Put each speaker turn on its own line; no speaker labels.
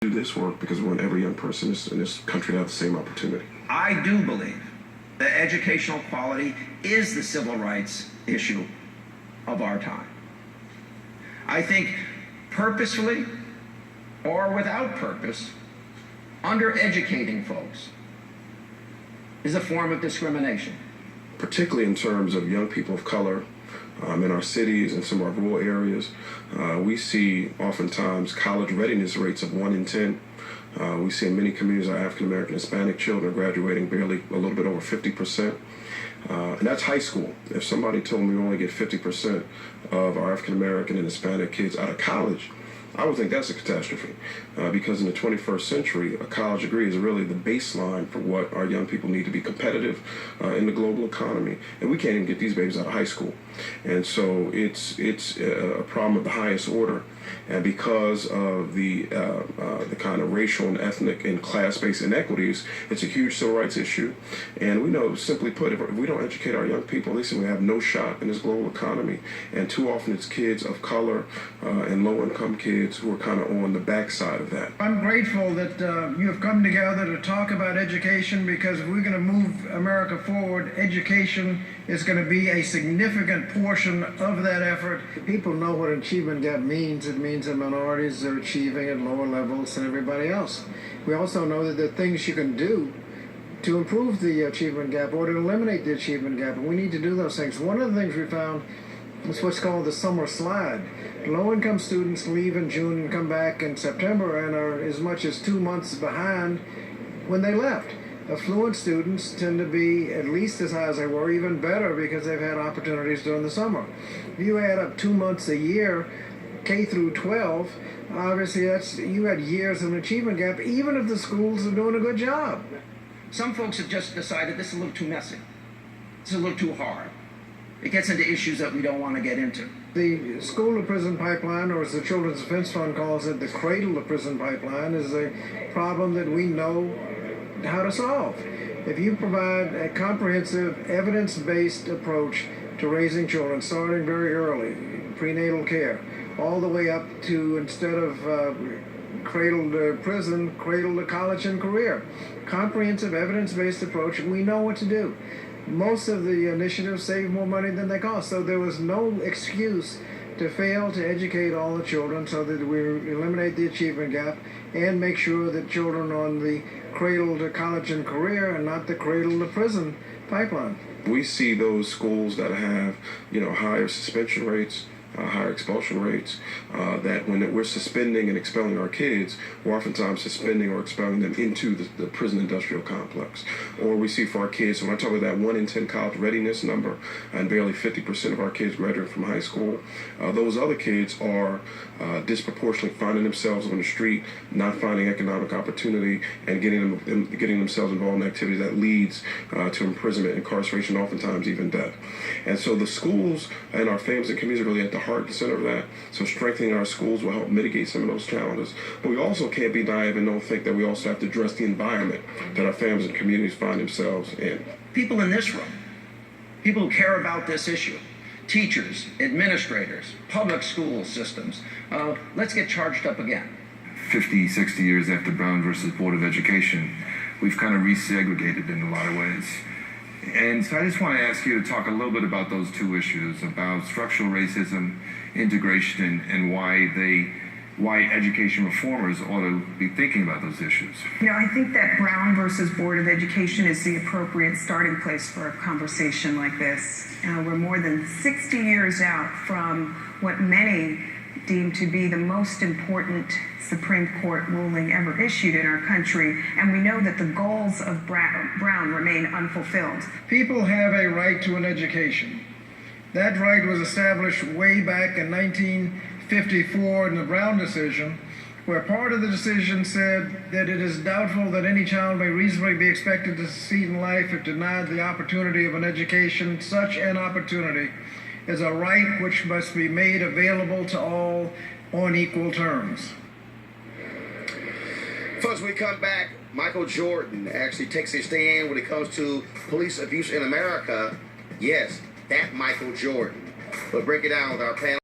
do this work because we want every young person in this country to have the same opportunity.
I do believe that educational quality is the civil rights issue of our time. I think purposefully or without purpose, undereducating folks is a form of discrimination.
Particularly in terms of young people of color in our cities and some of our rural areas, we see oftentimes college readiness rates of 1 in 10. We see in many communities our African American, Hispanic children are graduating barely a little bit over 50%. And that's high school. If somebody told me we only get 50% of our African American and Hispanic kids out of college, I would think that's a catastrophe because in the 21st century, a college degree is really the baseline for what our young people need to be competitive in the global economy. And we can't even get these babies out of high school. And so it's a problem of the highest order. And because of the kind of racial and ethnic and class-based inequities, it's a huge civil rights issue. And we know, simply put, if we don't educate our young people, they say we have no shot in this global economy. And too often it's kids of color and low-income kids who are kind of on the backside of that.
I'm grateful that you have come together to talk about education, because if we're going to move America forward, education is going to be a significant portion of that effort. People know what an achievement gap means. It means that minorities are achieving at lower levels than everybody else. We also know that there are things you can do to improve the achievement gap or to eliminate the achievement gap, and we need to do those things. One of the things we found is what's called the summer slide. Low-income students leave in June and come back in September and are as much as 2 months behind when they left. Affluent students tend to be at least as high as they were, even better, because they've had opportunities during the summer. If you add up 2 months a year, K through 12, obviously you had years of an achievement gap, even if the schools are doing a good job.
Some folks have just decided this is a little too messy. This is a little too hard. It gets into issues that we don't want to get into.
The school-to-prison pipeline, or as the Children's Defense Fund calls it, the cradle-to-prison pipeline, is a problem that we know how to solve. If you provide a comprehensive, evidence-based approach to raising children, starting very early, prenatal care, all the way up to, instead of cradle to prison, cradle to college and career. Comprehensive, evidence-based approach, we know what to do. Most of the initiatives save more money than they cost, so there was no excuse to fail to educate all the children so that we eliminate the achievement gap and make sure that children are on the cradle to college and career and not the cradle to prison pipeline.
We see those schools that have, higher suspension rates, higher expulsion rates, that when we're suspending and expelling our kids, we're oftentimes suspending or expelling them into the prison industrial complex. Or we see for our kids, when I talk about that 1 in 10 college readiness number, and barely 50% of our kids graduate from high school, those other kids are disproportionately finding themselves on the street, not finding economic opportunity, and getting themselves involved in activities that leads to imprisonment, incarceration, oftentimes even death. And so the schools and our families and communities are really at the heart and center of that. So strengthening our schools will help mitigate some of those challenges. But we also can't be naive and don't think that we also have to address the environment that our families and communities find themselves in.
People in this room, people who care about this issue, teachers, administrators, public school systems, let's get charged up again.
50, 60 years after Brown versus Board of Education, we've kind of resegregated in a lot of ways. And so I just want to ask you to talk a little bit about those two issues, about structural racism, integration, and why education reformers ought to be thinking about those issues.
I think that Brown versus Board of Education is the appropriate starting place for a conversation like this. We're more than 60 years out from what many deem to be the most important Supreme Court ruling ever issued in our country, and we know that the goals of Brown remain unfulfilled.
People have a right to an education. That right was established way back in 1954 in the Brown decision, where part of the decision said that it is doubtful that any child may reasonably be expected to succeed in life if denied the opportunity of an education. Such an opportunity is a right which must be made available to all on equal terms.
Folks, when we come back, Michael Jordan actually takes a stand when it comes to police abuse in America. Yes, that Michael Jordan. We'll break it down with our panel.